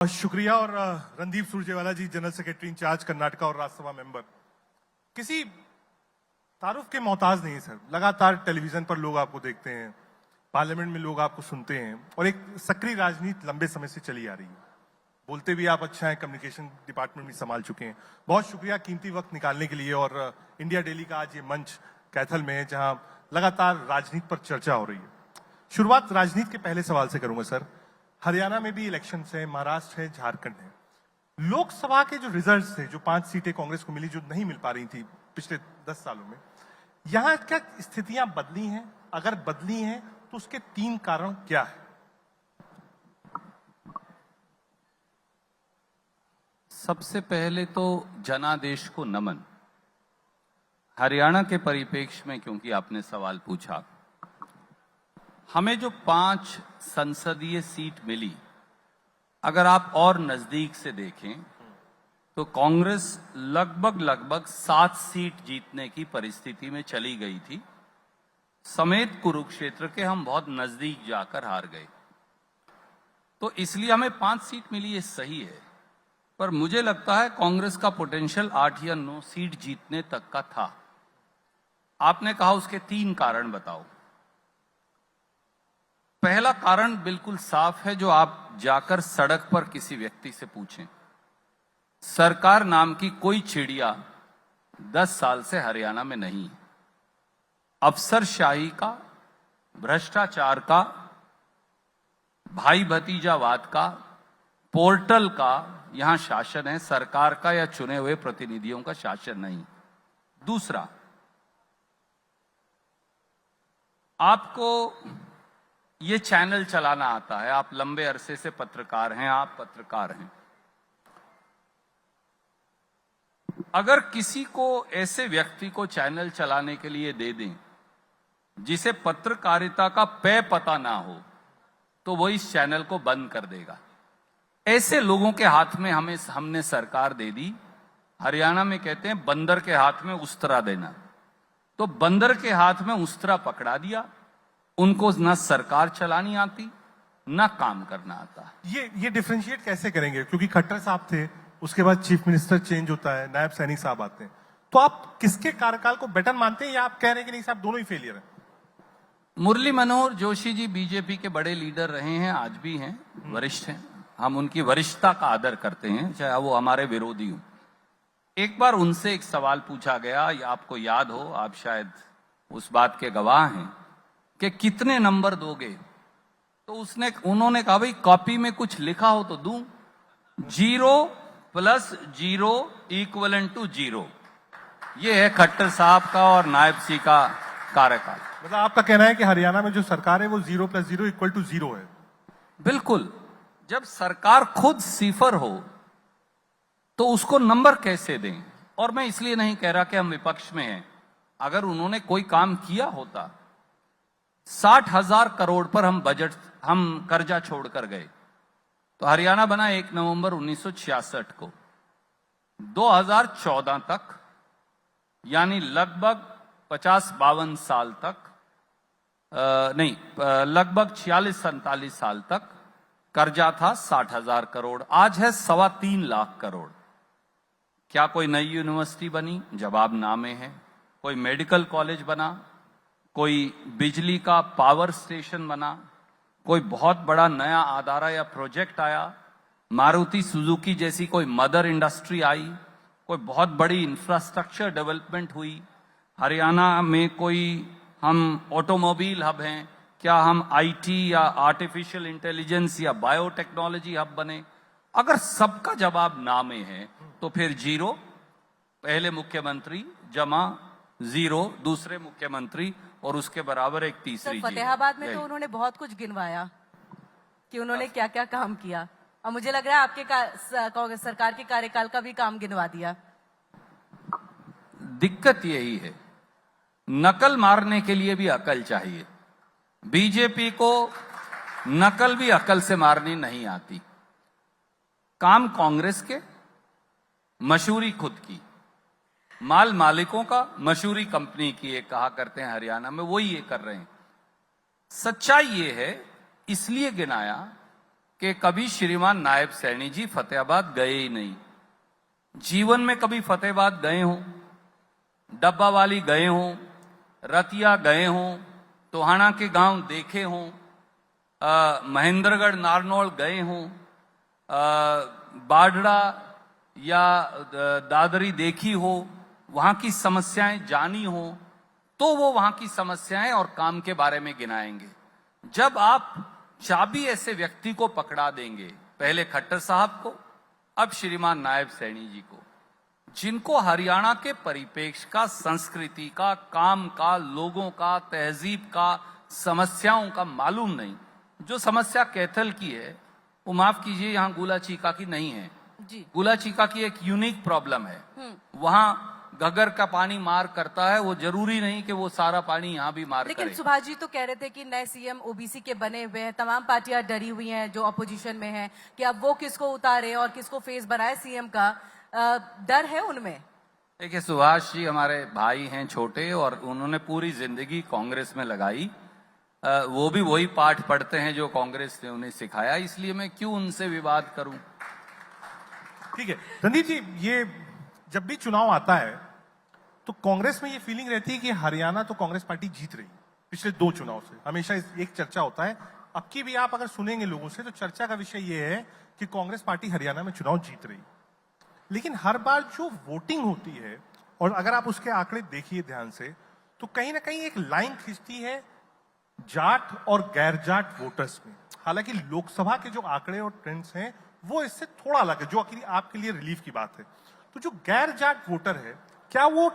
शुक्रिया। और रणदीप सुरजेवाला जी, general secretary in charge Karnataka और राज्यसभा मेंबर, किसी तारुफ के मोहताज नहीं है सर। लगातार टेलीविजन पर लोग आपको देखते हैं, पार्लियामेंट में लोग आपको सुनते हैं, और एक सक्रिय राजनीति लंबे समय से चली आ रही है। बोलते भी आप अच्छा है, कम्युनिकेशन डिपार्टमेंट भी संभाल चुके हैं। बहुत शुक्रिया कीमती वक्त निकालने के लिए। और इंडिया डेली का आज ये मंच कैथल में है, जहां लगातार राजनीति पर चर्चा हो रही है। शुरुआत राजनीति के पहले सवाल से करूंगा सर। हरियाणा में भी इलेक्शन है, महाराष्ट्र है, झारखंड है। लोकसभा के जो रिजल्ट्स थे, जो 5 सीटें कांग्रेस को मिली, जो नहीं मिल पा रही थी पिछले 10 सालों में, यहां क्या स्थितियां बदली हैं? अगर बदली हैं तो उसके 3 कारण क्या है? सबसे पहले तो जनादेश को नमन। हरियाणा के परिप्रेक्ष्य में, क्योंकि आपने सवाल पूछा, हमें जो 5 संसदीय सीट मिली, अगर आप और नजदीक से देखें तो कांग्रेस लगभग 7 सीट जीतने की परिस्थिति में चली गई थी, समेत कुरुक्षेत्र के हम बहुत नजदीक जाकर हार गए। तो इसलिए हमें 5 सीट मिली, ये सही है। पर मुझे लगता है कांग्रेस का पोटेंशियल 8 या 9 सीट जीतने तक का था। आपने कहा उसके 3 कारण बताओ। पहला कारण बिल्कुल साफ है, जो आप जाकर सड़क पर किसी व्यक्ति से पूछें। सरकार नाम की कोई चिड़िया 10 साल से हरियाणा में नहीं है। अफसरशाही का, भ्रष्टाचार का, भाई भतीजावाद का, पोर्टल का यहां शासन है, सरकार का या चुने हुए प्रतिनिधियों का शासन नहीं। दूसरा, आपको ये चैनल चलाना आता है, आप लंबे अरसे से पत्रकार हैं, आप पत्रकार हैं। अगर किसी को, ऐसे व्यक्ति को चैनल चलाने के लिए दे दें जिसे पत्रकारिता का पे पता ना हो, तो वो इस चैनल को बंद कर देगा। ऐसे लोगों के हाथ में हमने सरकार दे दी। हरियाणा में कहते हैं बंदर के हाथ में उस्तरा देना। तो बंदर के हाथ में उस्तरा पकड़ा दिया। उनको ना सरकार चलानी आती, ना काम करना आता। ये डिफरेंशिएट कैसे करेंगे? क्योंकि खट्टर साहब थे, उसके बाद चीफ मिनिस्टर चेंज होता है, नायब सैनिक साहब आते हैं। तो आप किसके कार्यकाल को बेटर मानते हैं, या आप कह रहे हैं कि नहीं साहब दोनों ही फेलियर है? मुरली मनोहर जोशी जी बीजेपी के बड़े लीडर रहे हैं, आज भी हैं, वरिष्ठ हैं। हम उनकी वरिष्ठता का आदर करते हैं, चाहे वो हमारे विरोधी हों। एक बार उनसे एक सवाल पूछा गया, या आपको याद हो, आप शायद उस बात के गवाह हैं, कि कितने नंबर दोगे? तो उन्होंने कहा, भाई कॉपी में कुछ लिखा हो तो दूं। 0 + 0 = 0। ये है खट्टर साहब का और नायब सिंह का कार्यकाल। मतलब आपका कहना है कि हरियाणा में जो सरकार है वो 0 + 0 = 0 है? बिल्कुल। जब सरकार खुद सिफर हो तो उसको नंबर कैसे दें? और मैं इसलिए नहीं कह रहा कि हम विपक्ष में हैं। अगर उन्होंने कोई काम किया होता, 60,000 करोड़ पर हम कर्जा छोड़कर गए, तो हरियाणा बना 1 नवंबर 1966 को। 2014 तक, यानी लगभग 50-52 साल तक, लगभग 46-47 साल तक कर्जा था 60,000 करोड़। आज है 3.25 लाख करोड़। क्या कोई नई यूनिवर्सिटी बनी? जवाब ना में है। कोई मेडिकल कॉलेज बना? कोई बिजली का पावर स्टेशन बना? कोई बहुत बड़ा नया अदारा या प्रोजेक्ट आया? मारुति सुजुकी जैसी कोई मदर इंडस्ट्री आई? कोई बहुत बड़ी इंफ्रास्ट्रक्चर डेवलपमेंट हुई? हरियाणा में कोई, हम ऑटोमोबाइल हब हैं, क्या हम आईटी या आर्टिफिशियल इंटेलिजेंस या बायोटेक्नोलॉजी हब बने? अगर सबका जवाब ना में है, तो फिर 0 पहले मुख्यमंत्री जमा 0 दूसरे मुख्यमंत्री, और उसके बराबर एक तीसरी। फतेहाबाद में तो उन्होंने बहुत कुछ गिनवाया कि उन्होंने क्या क्या काम किया, और मुझे लग रहा है आपके सरकार के कार्यकाल का भी काम गिनवा दिया। दिक्कत यही है, नकल मारने के लिए भी अकल चाहिए। बीजेपी को नकल भी अकल से मारनी नहीं आती। काम कांग्रेस के, मशहूरी खुद की, माल मालिकों का, मशहूरी कंपनी की, ये कहा करते हैं हरियाणा में, वही ये कर रहे हैं। सच्चाई ये है, इसलिए गिनाया कि कभी श्रीमान नायब सैनी जी फतेहाबाद गए ही नहीं। जीवन में कभी फतेहाबाद गए हों, डब्बा वाली गए हों, रतिया गए हों, टोहाना के गांव देखे हों, महेंद्रगढ़ नारनौल गए हों, बाढ़ड़ा या दादरी देखी हो, वहां की समस्याएं जानी हो, तो वो वहां की समस्याएं और काम के बारे में गिनाएंगे। जब आप चाबी ऐसे व्यक्ति को पकड़ा देंगे, पहले खट्टर साहब को, अब श्रीमान नायब सैनी जी को, जिनको हरियाणा के परिप्रेक्ष्य का, संस्कृति का, काम का, लोगों का, तहजीब का, समस्याओं का मालूम नहीं। जो समस्या कैथल की है वो माफ कीजिए यहाँ गुला चीका की नहीं है जी। गुला चीका की एक यूनिक प्रॉब्लम है। वहां घग्गर का पानी मार करता है, वो जरूरी नहीं कि वो सारा पानी यहाँ भी मार लेकिन करे। सुभाष जी तो कह रहे थे कि नए सीएम ओबीसी के बने हुए हैं, तमाम पार्टियां डरी हुई हैं जो अपोजिशन में हैं कि अब वो किसको उतारे और किसको फेस बनाए सीएम का, डर है उनमें। देखिए सुभाष जी हमारे भाई हैं छोटे, और उन्होंने पूरी जिंदगी कांग्रेस में लगाई। वो भी वही पाठ पढ़ते हैं जो कांग्रेस ने उन्हें सिखाया, इसलिए मैं क्यों उनसे विवाद करूं। ठीक है रणदीप जी, ये जब भी चुनाव आता है तो कांग्रेस में ये फीलिंग रहती है कि हरियाणा तो कांग्रेस पार्टी जीत रही है। पिछले 2 चुनाव से हमेशा एक चर्चा होता है। अब की भी आप अगर सुनेंगे लोगों से तो चर्चा का विषय ये है कि कांग्रेस पार्टी हरियाणा में चुनाव जीत रही। लेकिन हर बार जो वोटिंग होती है, और अगर आप उसके आंकड़े देखिए ध्यान से, तो कहीं ना कहीं एक लाइन खींचती है जाट और गैर जाट वोटर्स में। हालांकि लोकसभा के जो आंकड़े और ट्रेंड्स हैं वो इससे थोड़ा अलग है, जो आपके लिए रिलीफ की बात है। तो जो गैर जाट वोटर है, क्या वो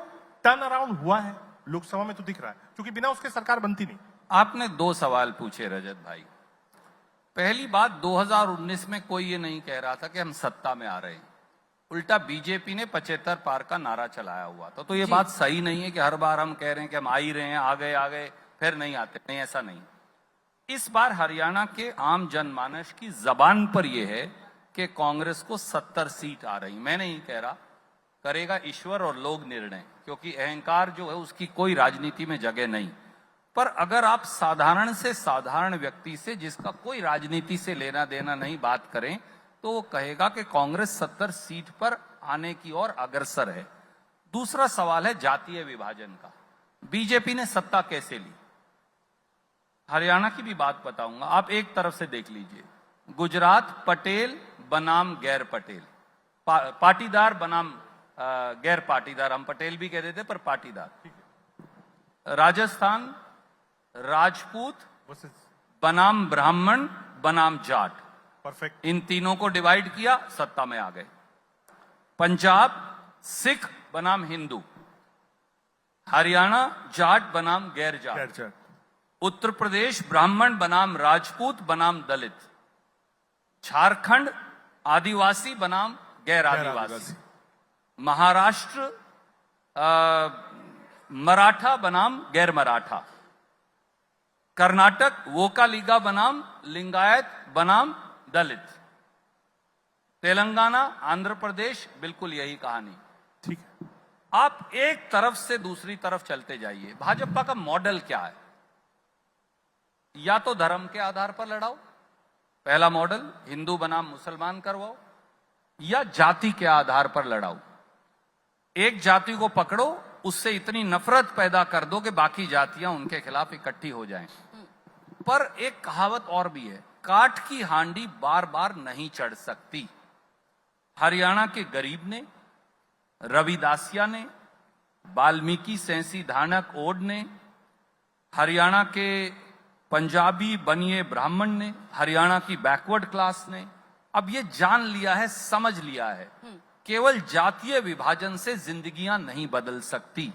टर्न अराउंड हुआ है? लोकसभा में तो दिख रहा है, क्योंकि बिना उसके सरकार बनती नहीं। आपने 2 सवाल पूछे रजत भाई। पहली बात, 2019 में कोई ये नहीं कह रहा था कि हम सत्ता में आ रहे हैं। उल्टा बीजेपी ने 75 पार का नारा चलाया हुआ था। तो ये बात सही नहीं है कि हर बार हम कह रहे हैं कि हम आ ही रहे हैं, आ गए फिर नहीं आते। नहीं, ऐसा नहीं। इस बार हरियाणा के आम जनमानस की जबान पर यह है कि कांग्रेस को 70 सीट आ रही। मैं नहीं कह रहा, करेगा ईश्वर और लोग निर्णय, क्योंकि अहंकार जो है उसकी कोई राजनीति में जगह नहीं। पर अगर आप साधारण से साधारण व्यक्ति से, जिसका कोई राजनीति से लेना देना नहीं, बात करें तो वो कहेगा कि कांग्रेस 70 सीट पर आने की ओर अग्रसर है। दूसरा सवाल है जातीय विभाजन का। बीजेपी ने सत्ता कैसे ली? हरियाणा की भी बात बताऊंगा, आप एक तरफ से देख लीजिए। गुजरात पटेल बनाम गैर पटेल, पाटीदार बनाम गैर पाटीदार, हम पटेल भी कह देते पर पाटीदार। राजस्थान राजपूत बनाम ब्राह्मण बनाम जाट, परफेक्ट। इन तीनों को डिवाइड किया, सत्ता में आ गए। पंजाब सिख बनाम हिंदू, हरियाणा जाट बनाम गैर जाट, उत्तर प्रदेश ब्राह्मण बनाम राजपूत बनाम दलित, झारखंड आदिवासी बनाम गैर आदिवासी, महाराष्ट्र मराठा बनाम गैर मराठा, कर्नाटक वोकालिगा बनाम लिंगायत बनाम दलित, तेलंगाना आंध्र प्रदेश बिल्कुल यही कहानी। ठीक है, आप एक तरफ से दूसरी तरफ चलते जाइए। भाजपा का मॉडल क्या है? या तो धर्म के आधार पर लड़ाओ, पहला मॉडल हिंदू बनाम मुसलमान करवाओ, या जाति के आधार पर लड़ाओ। एक जाति को पकड़ो, उससे इतनी नफरत पैदा कर दो कि बाकी जातियां उनके खिलाफ इकट्ठी हो जाएं। पर एक कहावत और भी है, काठ की हांडी बार बार नहीं चढ़ सकती। हरियाणा के गरीब ने, रविदासिया ने, वाल्मीकि सेंसी धानक ओड ने, हरियाणा के पंजाबी बनिए ब्राह्मण ने, हरियाणा की बैकवर्ड क्लास ने अब ये जान लिया है, समझ लिया है, केवल जातीय विभाजन से जिंदगियां नहीं बदल सकती।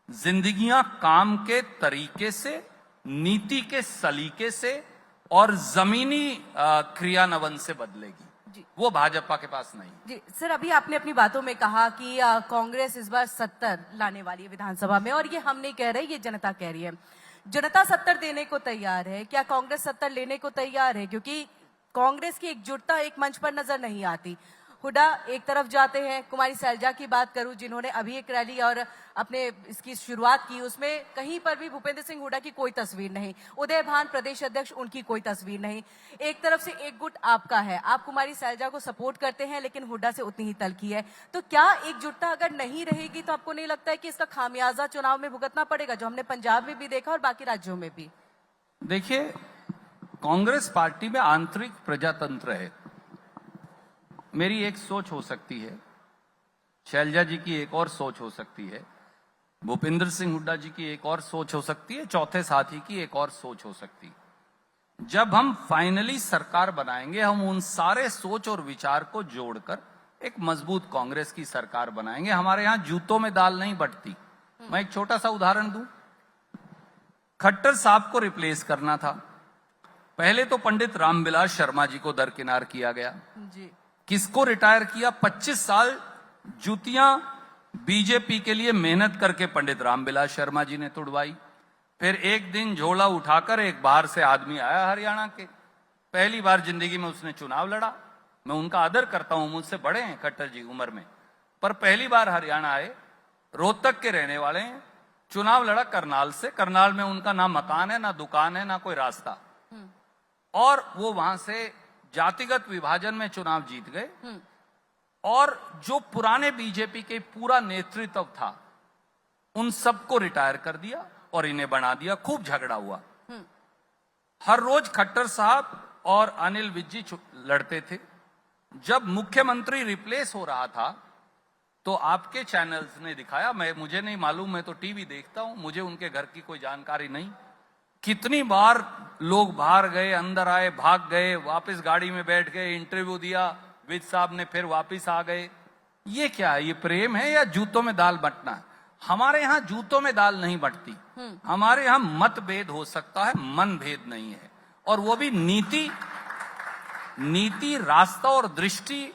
जिंदगियां काम के तरीके से, नीति के सलीके से और जमीनी क्रियान्वयन से बदलेगी। वो भाजपा के पास नहीं। जी सर, अभी आपने अपनी बातों में कहा कि कांग्रेस इस बार 70 लाने वाली है विधानसभा में, और ये हम नहीं कह रहे, ये जनता कह रही है। जनता 70 देने को तैयार है, क्या कांग्रेस 70 लेने को तैयार है? क्योंकि कांग्रेस की एकजुटता एक मंच पर नजर नहीं आती। हुड्डा एक तरफ जाते हैं, कुमारी सैलजा की बात करूं जिन्होंने अभी एक रैली और अपने इसकी शुरुआत की, उसमें कहीं पर भी भूपेंद्र सिंह हुड्डा की कोई तस्वीर नहीं, उदय भान प्रदेश अध्यक्ष उनकी कोई तस्वीर नहीं। एक तरफ से एक गुट आपका है, आप कुमारी सैलजा को सपोर्ट करते हैं लेकिन हुड्डा से उतनी ही तलखी है। तो क्या एकजुटता अगर नहीं रहेगी तो आपको नहीं लगता है कि इसका खामियाजा चुनाव में भुगतना पड़ेगा, जो हमने पंजाब में भी देखा और बाकी राज्यों में भी? देखिए, कांग्रेस पार्टी में आंतरिक प्रजातंत्र है। मेरी एक सोच हो सकती है, शैलजा जी की एक और सोच हो सकती है, भूपेंद्र सिंह हुड्डा जी की एक और सोच हो सकती है, चौथे साथी की एक और सोच हो सकती है। जब हम फाइनली सरकार बनाएंगे, हम उन सारे सोच और विचार को जोड़कर एक मजबूत कांग्रेस की सरकार बनाएंगे। हमारे यहां जूतों में दाल नहीं बंटती। मैं एक छोटा सा उदाहरण दूं, खट्टर साहब को रिप्लेस करना था, पहले तो पंडित रामविलास शर्मा जी को दरकिनार किया गया जी। किसको रिटायर किया? 25 साल जूतियां बीजेपी के लिए मेहनत करके पंडित रामविलास शर्मा जी ने तुड़वाई। फिर एक दिन झोला उठाकर एक बाहर से आदमी आया हरियाणा के, पहली बार जिंदगी में उसने चुनाव लड़ा। मैं उनका आदर करता हूं, मुझसे बड़े हैं खट्टर जी उम्र में, पर पहली बार हरियाणा आए, रोहतक के रहने वाले हैं, चुनाव लड़ा करनाल से। करनाल में उनका ना मकान है, ना दुकान है, ना कोई रास्ता, और वो वहां से जातिगत विभाजन में चुनाव जीत गए। और जो पुराने बीजेपी के पूरा नेतृत्व था, उन सबको रिटायर कर दिया और इन्हें बना दिया। खूब झगड़ा हुआ। हर रोज खट्टर साहब और अनिल विज जी लड़ते थे। जब मुख्यमंत्री रिप्लेस हो रहा था तो आपके चैनल्स ने दिखाया, मुझे नहीं मालूम, मैं तो टीवी देखता हूं, मुझे उनके घर की कोई जानकारी नहीं, कितनी बार लोग बाहर गए, अंदर आए, भाग गए, वापस गाड़ी में बैठ गए, इंटरव्यू दिया विज साहब ने, फिर वापस आ गए। ये क्या है? ये प्रेम है या जूतों में दाल बंटना है? हमारे यहां जूतों में दाल नहीं बंटती। हमारे यहां मतभेद हो सकता है, मन भेद नहीं है। और वो भी नीति, रास्ता और दृष्टि,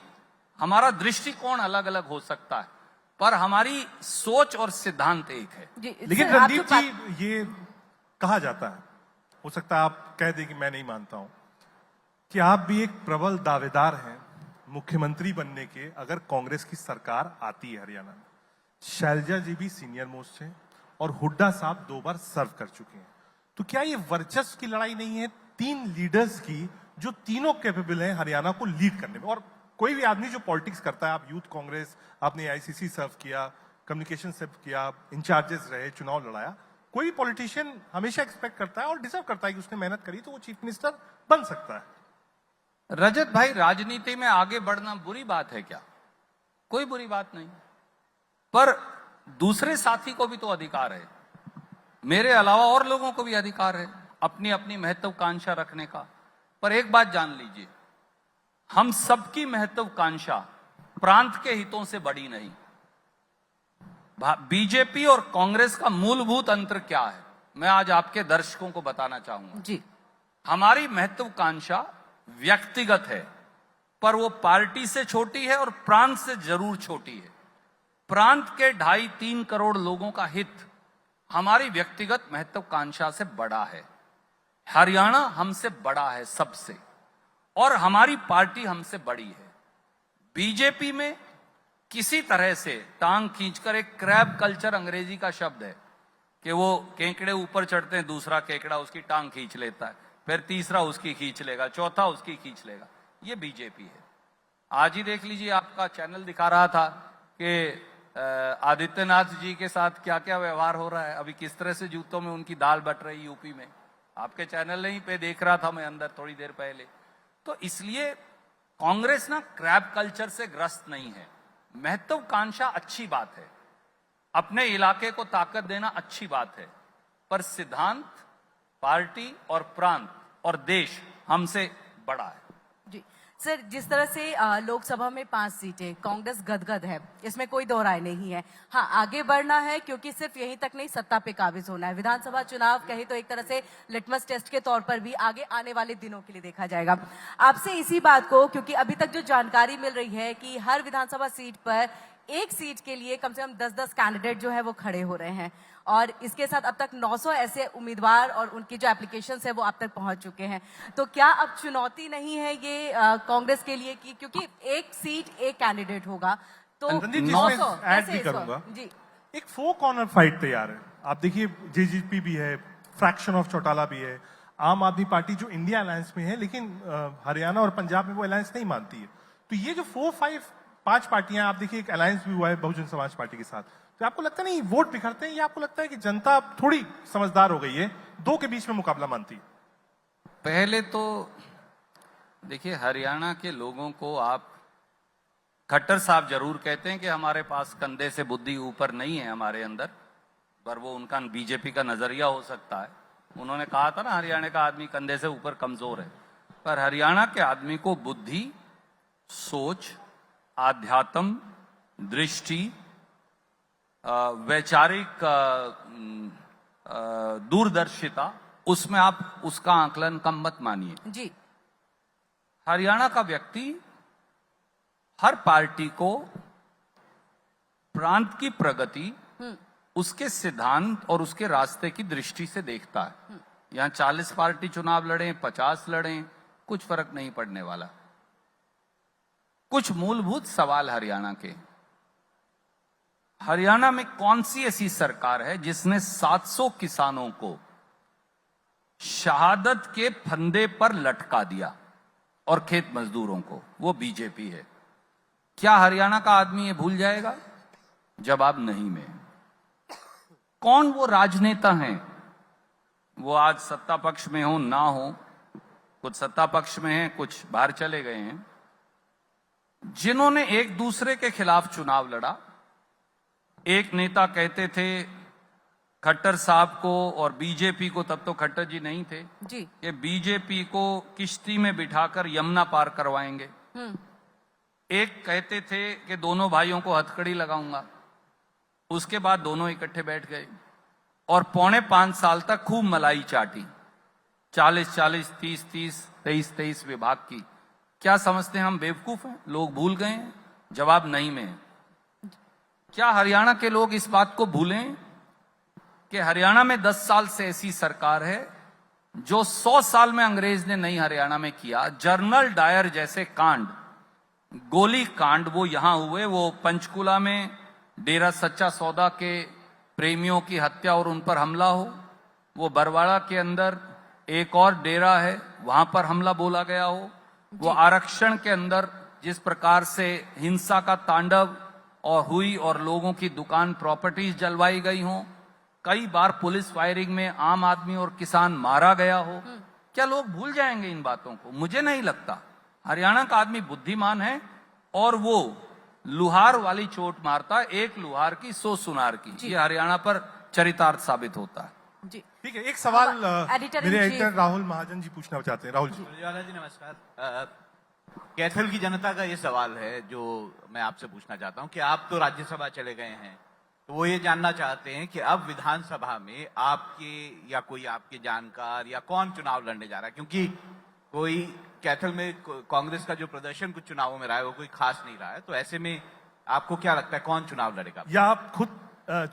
हमारा दृष्टिकोण अलग अलग हो सकता है, पर हमारी सोच और सिद्धांत एक है। लेकिन सर, आप रणदीप जो जी, ये कहा जाता है, हो सकता है आप कह दें कि मैं नहीं मानता हूं, कि आप भी एक प्रबल दावेदार हैं मुख्यमंत्री बनने के अगर कांग्रेस की सरकार आती है हरियाणा में। शैलजा जी भी सीनियर मोस्ट हैं और हुड्डा साहब 2 बार सर्व कर चुके हैं। तो क्या ये वर्चस्व की लड़ाई नहीं है 3 लीडर्स की, जो तीनों कैपेबल हैं हरियाणा को लीड करने में? और कोई भी आदमी जो पॉलिटिक्स करता है, आप यूथ कांग्रेस, आपने आईसीसी सर्व किया, कम्युनिकेशन सर्व किया, इंचार्जेस रहे, चुनाव लड़ाया, कोई भी पॉलिटिशियन हमेशा एक्सपेक्ट करता है और डिजर्व करता है कि उसने मेहनत करी तो वो चीफ मिनिस्टर बन सकता है। रजत भाई, राजनीति में आगे बढ़ना बुरी बात है क्या? कोई बुरी बात नहीं, पर दूसरे साथी को भी तो अधिकार है, मेरे अलावा और लोगों को भी अधिकार है अपनी अपनी महत्वाकांक्षा रखने का। पर एक बात जान लीजिए, हम सबकी महत्वाकांक्षा प्रांत के हितों से बड़ी नहीं। बीजेपी और कांग्रेस का मूलभूत अंतर क्या है, मैं आज आपके दर्शकों को बताना चाहूंगा जी। हमारी महत्वाकांक्षा व्यक्तिगत है, पर वो पार्टी से छोटी है और प्रांत से जरूर छोटी है। प्रांत के 2.5-3 करोड़ लोगों का हित हमारी व्यक्तिगत महत्वाकांक्षा से बड़ा है। हरियाणा हमसे बड़ा है सबसे, और हमारी पार्टी हमसे बड़ी है। बीजेपी में किसी तरह से टांग खींचकर, एक क्रैब कल्चर अंग्रेजी का शब्द है कि वो केकड़े ऊपर चढ़ते हैं, दूसरा केकड़ा उसकी टांग खींच लेता है, फिर तीसरा उसकी खींच लेगा, चौथा उसकी खींच लेगा। ये बीजेपी है। आज ही देख लीजिए, आपका चैनल दिखा रहा था कि आदित्यनाथ जी के साथ क्या क्या व्यवहार हो रहा है, अभी किस तरह से जूतों में उनकी दाल बट रही यूपी में। आपके चैनल ही पे देख रहा था मैं अंदर थोड़ी देर पहले। तो इसलिए कांग्रेस ना क्रैब कल्चर से ग्रस्त नहीं है। महत्वाकांक्षा अच्छी बात है, अपने इलाके को ताकत देना अच्छी बात है, पर सिद्धांत, पार्टी और प्रांत और देश हमसे बड़ा है। जी सर, जिस तरह से लोकसभा में 5 सीटें, कांग्रेस गदगद है, इसमें कोई दो राय नहीं है। हाँ, आगे बढ़ना है क्योंकि सिर्फ यहीं तक नहीं, सत्ता पे काबिज होना है। विधानसभा चुनाव कहे तो एक तरह से लिटमस टेस्ट के तौर पर भी आगे आने वाले दिनों के लिए देखा जाएगा। आपसे इसी बात को, क्योंकि अभी तक जो जानकारी मिल रही है कि हर विधानसभा सीट पर एक सीट के लिए कम से कम 10-10 कैंडिडेट जो है वो खड़े हो रहे हैं और इसके साथ अब तक 900 ऐसे उम्मीदवार और उनकी जो एप्लीकेशंस है वो अब तक पहुंच चुके हैं। तो क्या अब चुनौती नहीं है ये कांग्रेस के लिए कि क्योंकि एक सीट एक कैंडिडेट होगा तो रणदीप जी, 900 इसमें ऐड कैसे भी इस बार? करूंगा। जी एक 4 कॉर्नर फाइट तैयार है। आप देखिए जेजेपी भी है, फ्रैक्शन ऑफ चौटाला भी है, आम आदमी पार्टी जो इंडिया अलायंस में है लेकिन हरियाणा और पंजाब में वो अलायंस नहीं मानती है। तो ये जो 4-5 पार्टियां, आप देखिए एक अलायंस भी हुआ है बहुजन समाज पार्टी के साथ, तो आपको लगता नहीं वोट बिखरते हैं या आपको लगता है कि जनता थोड़ी समझदार हो गई है, दो के बीच में मुकाबला मानती है? पहले तो देखिए, हरियाणा के लोगों को आप, खट्टर साहब जरूर कहते हैं कि हमारे पास कंधे से बुद्धि ऊपर नहीं है हमारे अंदर, पर वो उनका बीजेपी का नजरिया हो सकता है। उन्होंने कहा था ना हरियाणा का आदमी कंधे से ऊपर कमजोर है, पर हरियाणा के आदमी को बुद्धि, सोच, आध्यात्म, दृष्टि, वैचारिक दूरदर्शिता, उसमें आप उसका आकलन कम मत मानिए। जी हरियाणा का व्यक्ति हर पार्टी को प्रांत की प्रगति, उसके सिद्धांत और उसके रास्ते की दृष्टि से देखता है। यहां 40 पार्टी चुनाव लड़े, 50 लड़े, कुछ फर्क नहीं पड़ने वाला। कुछ मूलभूत सवाल हरियाणा के, हरियाणा में कौन सी ऐसी सरकार है जिसने 700 किसानों को शहादत के फंदे पर लटका दिया, और खेत मजदूरों को? वो बीजेपी है। क्या हरियाणा का आदमी ये भूल जाएगा? जवाब नहीं में। कौन वो राजनेता हैं, वो आज सत्ता पक्ष में हो ना हो, कुछ सत्ता पक्ष में हैं, कुछ बाहर चले गए हैं, जिन्होंने एक दूसरे के खिलाफ चुनाव लड़ा? एक नेता कहते थे खट्टर साहब को और बीजेपी को, तब तो खट्टर जी नहीं थे, जी कि बीजेपी को किश्ती में बिठाकर यमुना पार करवाएंगे। एक कहते थे कि दोनों भाइयों को हथकड़ी लगाऊंगा। उसके बाद दोनों इकट्ठे बैठ गए और 4.25 साल तक खूब मलाई चाटी, 40-40, 30-30, 23-23 विभाग की। क्या समझते हैं हम बेवकूफ हैं? लोग भूल गए हैं? जवाब नहीं में। क्या हरियाणा के लोग इस बात को भूलें कि हरियाणा में 10 साल से ऐसी सरकार है जो 100 साल में अंग्रेज ने नहीं हरियाणा में किया? जनरल डायर जैसे कांड, गोली कांड, वो यहां हुए। वो पंचकुला में डेरा सच्चा सौदा के प्रेमियों की हत्या और उन पर हमला हो, वो बरवाड़ा के अंदर एक और डेरा है, वहां पर हमला बोला गया हो, वो आरक्षण के अंदर जिस प्रकार से हिंसा का तांडव और हुई और लोगों की दुकान, प्रॉपर्टीज जलवाई गई हो, कई बार पुलिस फायरिंग में आम आदमी और किसान मारा गया हो। क्या लोग भूल जाएंगे इन बातों को? मुझे नहीं लगता। हरियाणा का आदमी बुद्धिमान है और वो लुहार वाली चोट मारता है, एक लुहार की 100 सुनार की। ये हरियाणा पर चरितार्थ साबित होता है। जी ठीक है, एक सवाल एडिटर मेरे in chief. Editor Rahul Mahajan ji पूछना चाहते हैं। राहुल जी। सुरजेवाला जी नमस्कार। कैथल की जनता का ये सवाल है जो मैं आपसे पूछना चाहता हूं कि आप तो राज्यसभा चले गए हैं, तो वो ये जानना चाहते हैं कि अब विधानसभा में आपके या कोई आपके जानकार या कौन चुनाव लड़ने जा रहा है? क्योंकि कोई कैथल में कांग्रेस का जो प्रदर्शन कुछ चुनावों में रहा है वो कोई खास नहीं रहा है, तो ऐसे में आपको क्या लगता है कौन चुनाव लड़ेगा? या आप खुद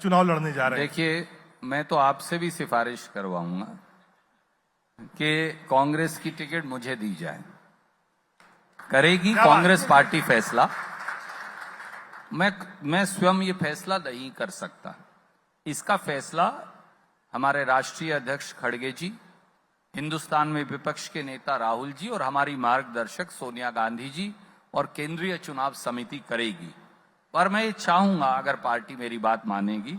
चुनाव लड़ने जा रहे हैं? देखिए, मैं तो आपसे भी सिफारिश करवाऊंगा कि कांग्रेस की टिकट मुझे दी जाए। करेगी कांग्रेस पार्टी फैसला, मैं स्वयं ये फैसला नहीं कर सकता। इसका फैसला हमारे राष्ट्रीय अध्यक्ष खड़गे जी, हिंदुस्तान में विपक्ष के नेता राहुल जी और हमारी मार्गदर्शक सोनिया गांधी जी और केंद्रीय चुनाव समिति करेगी। पर मैं ये चाहूंगा अगर पार्टी मेरी बात मानेगी,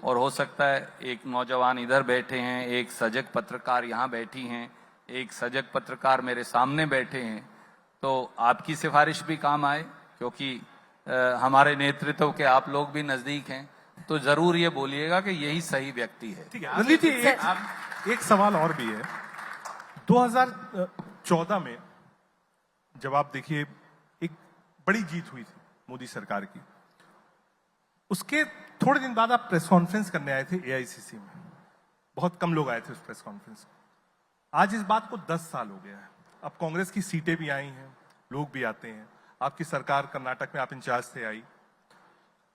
और हो सकता है एक नौजवान इधर बैठे हैं, एक सजग पत्रकार यहाँ बैठी हैं, एक सजग पत्रकार मेरे सामने बैठे हैं, तो आपकी सिफारिश भी काम आए, क्योंकि हमारे नेतृत्व के आप लोग भी नजदीक हैं, तो जरूर ये बोलिएगा कि यही सही व्यक्ति है। ठीक है रणदीप जी, एक सवाल और भी है। 2014 में जब आप देखिए एक बड़ी जीत हुई थी मोदी सरकार की, उसके थोड़े दिन बाद आप प्रेस कॉन्फ्रेंस करने आए थे एआईसीसी में। बहुत कम लोग आए थे उस प्रेस कॉन्फ्रेंस में। आज इस बात को 10 साल हो गया है। अब कांग्रेस की सीटें भी आई हैं, लोग भी आते हैं, आपकी सरकार कर्नाटक में आप इंचार्ज थे आई।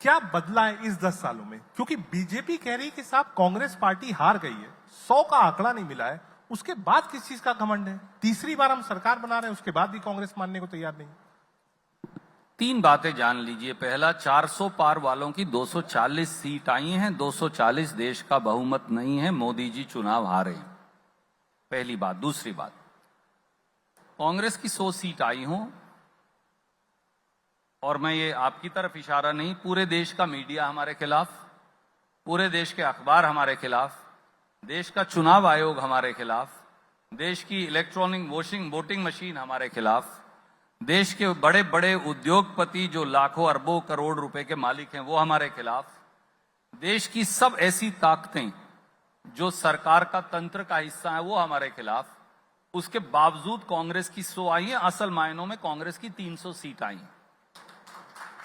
क्या बदला है इस 10 सालों में? क्योंकि बीजेपी कह रही है कि साहब कांग्रेस पार्टी हार गई है, 100 का आंकड़ा नहीं मिला है, उसके बाद किस चीज का घमंड है? तीसरी बार हम सरकार बना रहे हैं, उसके बाद भी कांग्रेस मानने को तैयार नहीं। 3 बातें जान लीजिए। पहला, 400 पार वालों की 240 सीट आई हैं, 240 देश का बहुमत नहीं है, मोदी जी चुनाव हारे। पहली बात। दूसरी बात, कांग्रेस की 100 सीट आई हों, और मैं ये आपकी तरफ इशारा नहीं, पूरे देश का मीडिया हमारे खिलाफ, पूरे देश के अखबार हमारे खिलाफ, देश का चुनाव आयोग हमारे खिलाफ, देश की इलेक्ट्रॉनिक वोटिंग मशीन हमारे खिलाफ, देश के बड़े बड़े उद्योगपति जो लाखों अरबों करोड़ रुपए के मालिक हैं वो हमारे खिलाफ, देश की सब ऐसी ताकतें जो सरकार का तंत्र का हिस्सा है वो हमारे खिलाफ। उसके बावजूद कांग्रेस की 100 आई है। असल मायनों में कांग्रेस की 300 सीट आई है,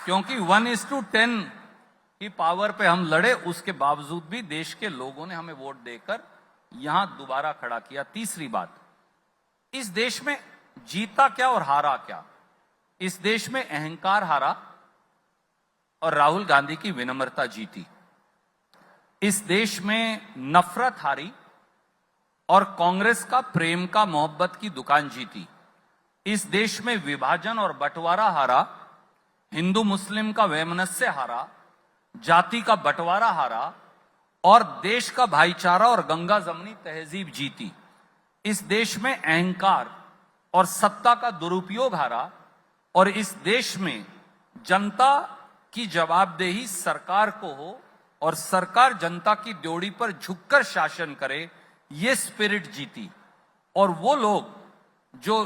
क्योंकि 1:10 की पावर पे हम लड़े, उसके बावजूद भी देश के लोगों ने हमें वोट देकर यहां दोबारा खड़ा किया। तीसरी बात, इस देश में जीता क्या और हारा क्या? इस देश में अहंकार हारा और राहुल गांधी की विनम्रता जीती। इस देश में नफरत हारी और कांग्रेस का प्रेम का मोहब्बत की दुकान जीती। इस देश में विभाजन और बंटवारा हारा, हिंदू मुस्लिम का वैमनस्य हारा, जाति का बंटवारा हारा और देश का भाईचारा और गंगा जमनी तहजीब जीती। इस देश में अहंकार और सत्ता का दुरुपयोग हारा और इस देश में जनता की जवाबदेही सरकार को हो और सरकार जनता की ड्योढ़ी पर झुककर शासन करे, ये स्पिरिट जीती। और वो लोग जो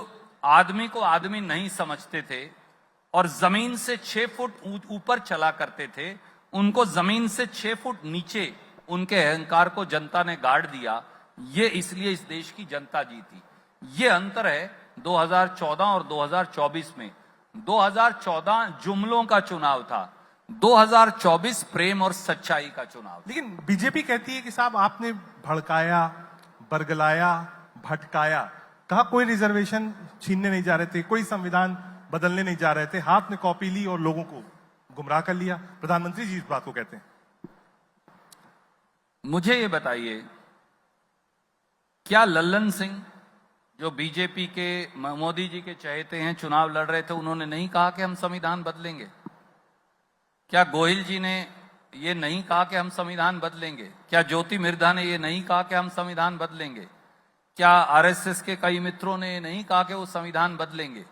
आदमी को आदमी नहीं समझते थे और जमीन से 6 फुट ऊपर चला करते थे, उनको जमीन से 6 फुट नीचे उनके अहंकार को जनता ने गाड़ दिया। ये इसलिए इस देश की जनता जीती। ये अंतर है 2014 और 2024 में। 2014 जुमलों का चुनाव था, 2024 प्रेम और सच्चाई का चुनाव। लेकिन बीजेपी कहती है कि साहब आपने भड़काया, बरगलाया, भटकाया। कहा कोई रिजर्वेशन छीनने नहीं जा रहे थे, कोई संविधान बदलने नहीं जा रहे थे, हाथ में कॉपी ली और लोगों को गुमराह कर लिया। प्रधानमंत्री जी इस बात को कहते हैं। मुझे ये बताइए, क्या लल्लन सिंह जो बीजेपी के मोदी जी के चहेते हैं, चुनाव लड़ रहे थे, उन्होंने नहीं कहा कि हम संविधान बदलेंगे? क्या गोहिल जी ने ये नहीं कहा कि हम संविधान बदलेंगे? क्या ज्योति मिर्धा ने ये नहीं कहा कि हम संविधान बदलेंगे? क्या आरएसएस के कई मित्रों ने ये नहीं कहा कि वो संविधान बदलेंगे?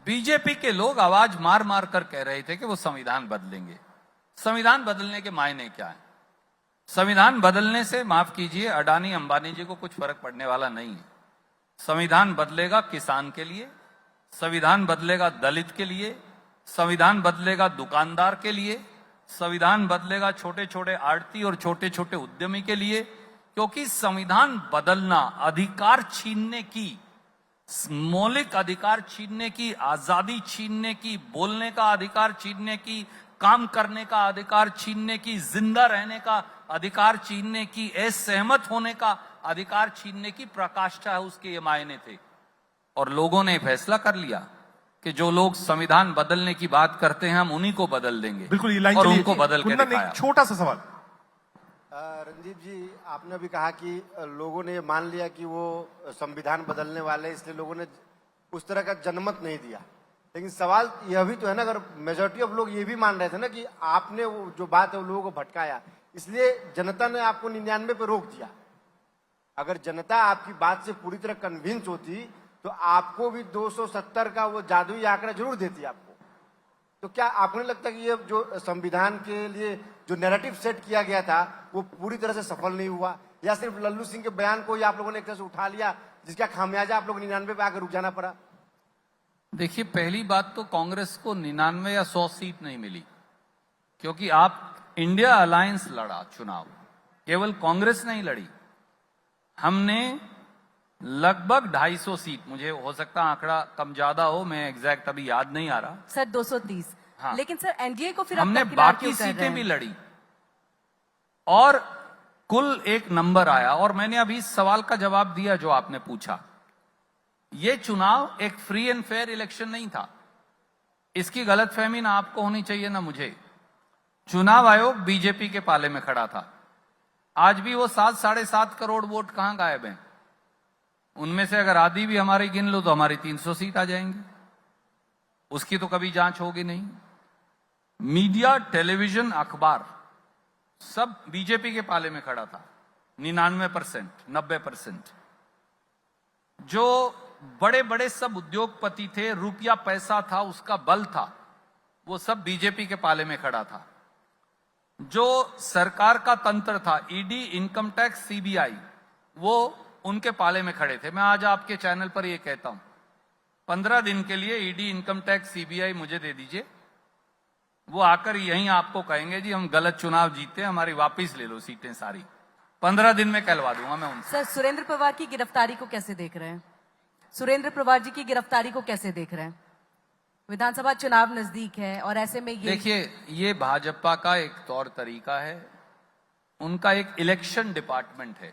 बीजेपी के लोग आवाज मार मार कर कह रहे थे कि वो संविधान बदलेंगे। संविधान बदलने के मायने क्या है? संविधान बदलने से, माफ कीजिए, अडानी अंबानी जी को कुछ फर्क पड़ने वाला नहीं है। संविधान बदलेगा किसान के लिए, संविधान बदलेगा दलित के लिए, संविधान बदलेगा दुकानदार के लिए, संविधान बदलेगा छोटे छोटे आड़ती और छोटे छोटे उद्यमी के लिए। क्योंकि संविधान बदलना अधिकार छीनने की, मौलिक अधिकार छीनने की, आजादी छीनने की, बोलने का अधिकार छीनने की, काम करने का अधिकार छीनने की, जिंदा रहने का अधिकार छीनने की, असहमत होने का अधिकार छीनने की प्रकाष्ठा है, उसके ये मायने थे। और लोगों ने फैसला कर लिया कि जो लोग संविधान बदलने की बात करते हैं हम उन्हीं को बदल देंगे। बिल्कुल, ये लाइन और चलिए। उनको बदल के दिखाया। छोटा सा सवाल। रणदीप जी, आपने भी कहा कि लोगों ने मान लिया कि वो संविधान बदलने वाले, इसलिए लोगों ने उस तरह का जनमत नहीं दिया। लेकिन सवाल यह भी तो है ना, अगर मेजोरिटी ऑफ लोग ये भी मान रहे थे ना कि आपने वो जो बात है वो लोगों को भटकाया, इसलिए जनता ने आपको 99 पे रोक दिया। अगर जनता आपकी बात से पूरी तरह कन्विंस होती तो आपको भी 270 का वो जादुई आंकड़ा जरूर देती आपको। तो क्या आपको नहीं लगता कि ये जो संविधान के लिए जो नैरेटिव सेट किया गया था वो पूरी तरह से सफल नहीं हुआ, या सिर्फ लल्लू सिंह के बयान को ही आप लोगों ने एक तरह से उठा लिया जिसका खामियाजा आप लोग 99 पे आकर रुक जाना पड़ा? देखिए, पहली बात तो कांग्रेस को 99 या 100 सीट नहीं मिली, क्योंकि आप इंडिया अलायंस लड़ा चुनाव, केवल कांग्रेस नहीं लड़ी। हमने लगभग 250 सीट, मुझे हो सकता है आंकड़ा कम ज्यादा हो, मैं एग्जैक्ट अभी याद नहीं आ रहा सर, 230। हाँ। लेकिन सर एनडीए को फिर आप हमने दरकिनार बाकी क्यों कर रहे सीटें हैं? भी लड़ी और कुल एक नंबर आया। और मैंने अभी इस सवाल का जवाब दिया जो आपने पूछा। यह चुनाव एक फ्री एंड फेयर इलेक्शन नहीं था। इसकी गलतफहमी ना आपको होनी चाहिए ना मुझे। चुनाव आयोग बीजेपी के पाले में खड़ा था। आज भी वो 7-7.5 करोड़ वोट कहां गायब हैं? उनमें से अगर आधी भी हमारी गिन लो तो हमारी 300 सीट आ जाएंगी। उसकी तो कभी जांच होगी नहीं। मीडिया, टेलीविजन, अखबार सब बीजेपी के पाले में खड़ा था। 99%, 90%। जो बड़े बड़े सब उद्योगपति थे, रुपया पैसा था, उसका बल था, वो सब बीजेपी के पाले में खड़ा था। जो सरकार का तंत्र था, ईडी, इनकम टैक्स, सीबीआई, वो उनके पाले में खड़े थे। मैं आज आपके चैनल पर ये कहता हूं, 15 दिन के लिए ईडी, इनकम टैक्स, सीबीआई मुझे दे दीजिए। वो आकर यहीं आपको कहेंगे जी हम गलत चुनाव जीते, हमारी वापिस ले लो सीटें सारी। 15 दिन में कहलवा दूंगा मैं उनसे। सर, सुरेंद्र पवार की गिरफ्तारी को कैसे देख रहे हैं? सुरेंद्र पवार जी की गिरफ्तारी को कैसे देख रहे हैं? विधानसभा चुनाव नजदीक है और ऐसे में ये देखिए, ये भाजपा का एक तौर तरीका है। उनका एक इलेक्शन डिपार्टमेंट है,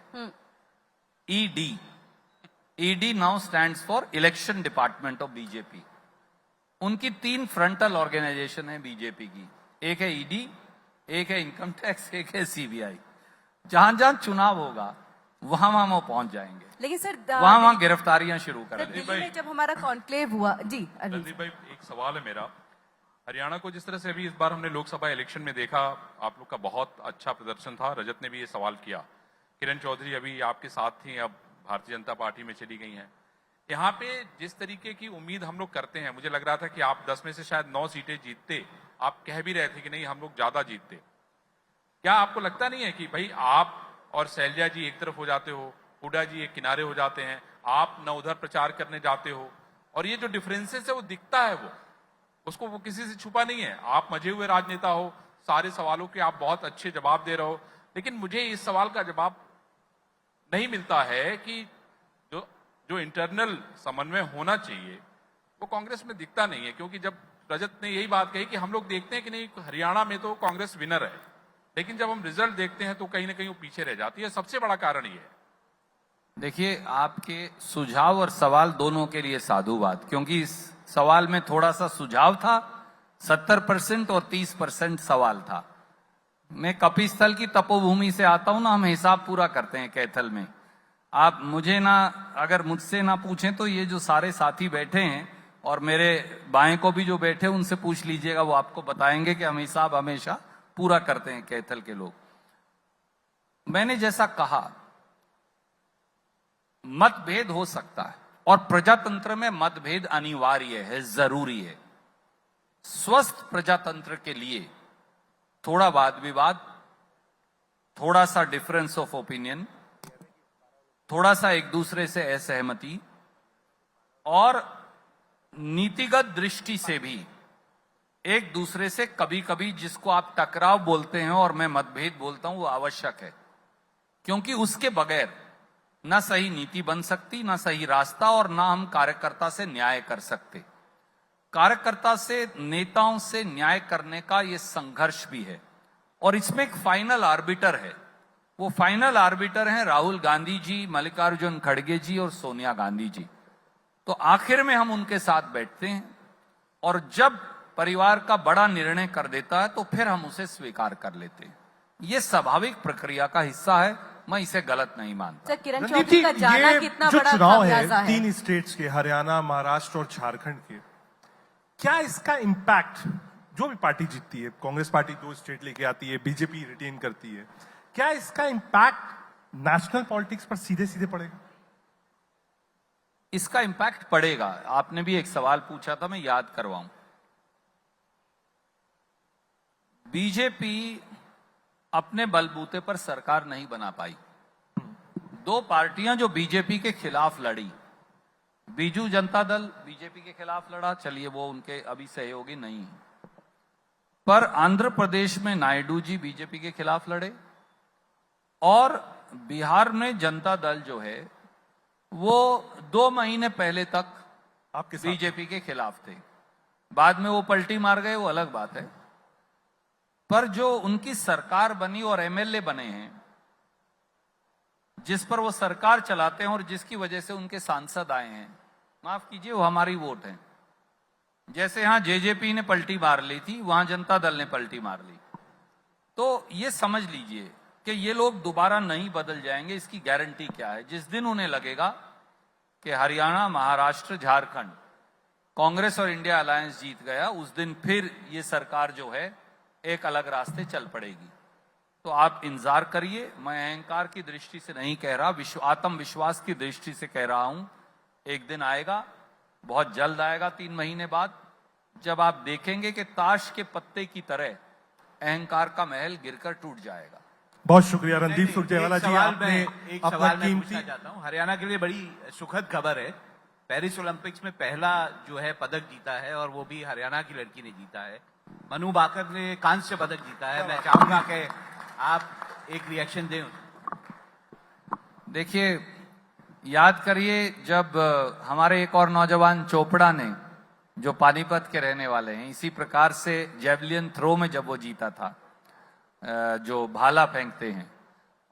ED. ED now stands for election department of BJP. उनकी 3 फ्रंटल ऑर्गेनाइजेशन है बीजेपी की। एक है ईडी, एक है इनकम टैक्स, एक है सीबीआई। जहां जहां चुनाव होगा वहां वहां वो पहुंच जाएंगे, लेकिन सर वहां वहां गिरफ्तारियां शुरू कर सर, देंगे। दिल्ली में जब हमारा कॉन्क्लेव हुआ जी अनिल रणदीप भाई, एक सवाल है मेरा। हरियाणा को जिस तरह से अभी इस बार हमने लोकसभा इलेक्शन में देखा, आप लोग का बहुत अच्छा प्रदर्शन था। रजत ने भी ये सवाल किया। किरण चौधरी अभी आपके साथ थी, अब भारतीय जनता पार्टी में चली गई हैं। यहाँ पे जिस तरीके की उम्मीद हम लोग करते हैं, मुझे लग रहा था कि आप 10 में से शायद 9 सीटें जीतते। आप कह भी रहे थे कि नहीं हम लोग ज्यादा जीतते। क्या आपको लगता नहीं है कि भाई आप और शैलजा जी एक तरफ हो जाते हो, हुड्डा जी एक किनारे हो जाते हैं, आप न उधर प्रचार करने जाते हो, और ये जो डिफरेंसेस है वो दिखता है, उसको वो किसी से छुपा नहीं है। आप मजे हुए राजनेता हो, सारे सवालों के आप बहुत अच्छे जवाब दे रहे हो, लेकिन मुझे इस सवाल का जवाब नहीं मिलता है कि जो इंटरनल समन्वय होना चाहिए वो कांग्रेस में दिखता नहीं है। क्योंकि जब रजत ने यही बात कही कि हम लोग देखते हैं कि नहीं हरियाणा में तो कांग्रेस विनर है, लेकिन जब हम रिजल्ट देखते हैं तो कहीं ना कहीं वो पीछे रह जाती है। सबसे बड़ा कारण ये है। देखिए, आपके सुझाव और सवाल दोनों के लिए साधुवाद, क्योंकि इस सवाल में थोड़ा सा सुझाव था, 70% और 30% सवाल था। मैं कपिस्थल की तपोभूमि से आता हूं ना, हम हिसाब पूरा करते हैं कैथल में। आप मुझे ना, अगर मुझसे ना पूछें तो ये जो सारे साथी बैठे हैं और मेरे बाएं को भी जो बैठे उनसे पूछ लीजिएगा, वो आपको बताएंगे कि हम हिसाब हमेशा पूरा करते हैं कैथल के लोग। मैंने जैसा कहा, मतभेद हो सकता है और प्रजातंत्र में मतभेद अनिवार्य है, जरूरी है। स्वस्थ प्रजातंत्र के लिए थोड़ा वाद विवाद, थोड़ा सा डिफरेंस ऑफ ओपिनियन, थोड़ा सा एक दूसरे से असहमति और नीतिगत दृष्टि से भी एक दूसरे से कभी कभी, जिसको आप टकराव बोलते हैं और मैं मतभेद बोलता हूं, वो आवश्यक है। क्योंकि उसके बगैर ना सही नीति बन सकती, ना सही रास्ता, और ना हम कार्यकर्ता से न्याय कर सकते। कार्यकर्ता से, नेताओं से न्याय करने का ये संघर्ष भी है, और इसमें एक फाइनल आर्बिटर है। वो फाइनल आर्बिटर हैं राहुल गांधी जी, मल्लिकार्जुन खड़गे जी और सोनिया गांधी जी। तो आखिर में हम उनके साथ बैठते हैं, और जब परिवार का बड़ा निर्णय कर देता है तो फिर हम उसे स्वीकार कर लेते हैं। ये स्वाभाविक प्रक्रिया का हिस्सा है, मैं इसे गलत नहीं मानता। सर, किरण रणदीप चौधरी जी, का जाना ये कितना जो बड़ा चुनाव खमियाजा है है? 3 स्टेट्स के, हरियाणा, महाराष्ट्र और झारखंड के, क्या इसका इम्पैक्ट, जो भी पार्टी जीतती है, कांग्रेस पार्टी 2 स्टेट लेके आती है, बीजेपी रिटेन करती है, क्या इसका इम्पैक्ट नेशनल पॉलिटिक्स पर सीधे सीधे पड़ेगा? इसका इम्पैक्ट पड़ेगा। आपने भी एक सवाल पूछा था, मैं याद करवाऊं। बीजेपी अपने बलबूते पर सरकार नहीं बना पाई। 2 पार्टियां जो बीजेपी के खिलाफ लड़ी, बीजू जनता दल बीजेपी के खिलाफ लड़ा, चलिए वो उनके अभी सहयोगी नहीं है, पर आंध्र प्रदेश में नायडू जी बीजेपी के खिलाफ लड़े, और बिहार में जनता दल जो है वो 2 महीने पहले तक आपके साथ बीजेपी के खिलाफ थे। बाद में वो पलटी मार गए, वो अलग बात है। पर जो उनकी सरकार बनी और एमएलए बने हैं, जिस पर वो सरकार चलाते हैं और जिसकी वजह से उनके सांसद आए हैं, माफ कीजिए, वो हमारी वोट है। जैसे यहां जेजेपी ने पलटी मार ली थी, वहां जनता दल ने पलटी मार ली। तो ये समझ लीजिए कि ये लोग दोबारा नहीं बदल जाएंगे, इसकी गारंटी क्या है? जिस दिन उन्हें लगेगा कि हरियाणा, महाराष्ट्र, झारखंड कांग्रेस और इंडिया अलायंस जीत गया, उस दिन फिर ये सरकार जो है एक अलग रास्ते चल पड़ेगी। तो आप इंतजार करिए। मैं अहंकार की दृष्टि से नहीं कह रहा, आत्मविश्वास की दृष्टि से कह रहा हूं। एक दिन आएगा, बहुत जल्द आएगा, 3 महीने बाद, जब आप देखेंगे कि ताश के पत्ते की तरह अहंकार का महल गिरकर टूट जाएगा। बहुत शुक्रिया रणदीप सुरजेवाला जी, आपने एक अपना सवाल मैं कीमती पूछना चाहता हूं। हरियाणा के लिए बड़ी सुखद खबर है, पेरिस ओलंपिक्स में पहला जो है पदक जीता है और वो भी हरियाणा की लड़की ने जीता है। मनु भाकर ने कांस्य पदक जीता है। मैं चाहूंगा कि आप एक रिएक्शन दें। देखिए, याद करिए जब हमारे एक और नौजवान चोपड़ा ने, जो पानीपत के रहने वाले हैं, इसी प्रकार से जेवलिन थ्रो में जब वो जीता था, जो भाला फेंकते हैं,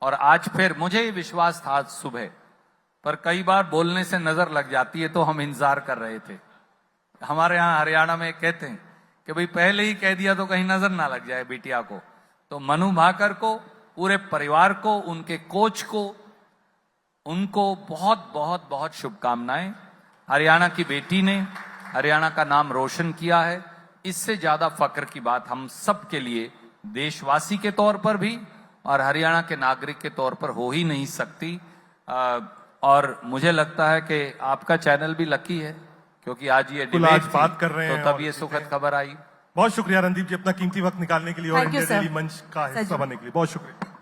और आज फिर मुझे विश्वास था आज सुबह, पर कई बार बोलने से नजर लग जाती है, तो हम इंतजार कर रहे थे। हमारे यहाँ हरियाणा में कहते हैं कि भाई पहले ही कह दिया तो कहीं नजर ना लग जाए बिटिया को। तो मनु भाकर को, पूरे परिवार को, उनके कोच को, उनको बहुत बहुत बहुत शुभकामनाएं। हरियाणा की बेटी ने हरियाणा का नाम रोशन किया है। इससे ज्यादा फक्र की बात हम सब के लिए, देशवासी के तौर पर भी और हरियाणा के नागरिक के तौर पर हो ही नहीं सकती। और मुझे लगता है कि आपका चैनल भी लकी है, क्योंकि आज ये बिल्कुल, डिबेट आज बात कर रहे तो हैं तब और ये सुखद खबर आई। बहुत शुक्रिया रणदीप जी, अपना कीमती वक्त निकालने के लिए और Thank you, India sir. Daily मंच का हिस्सा सर जी। बनने के लिए बहुत शुक्रिया।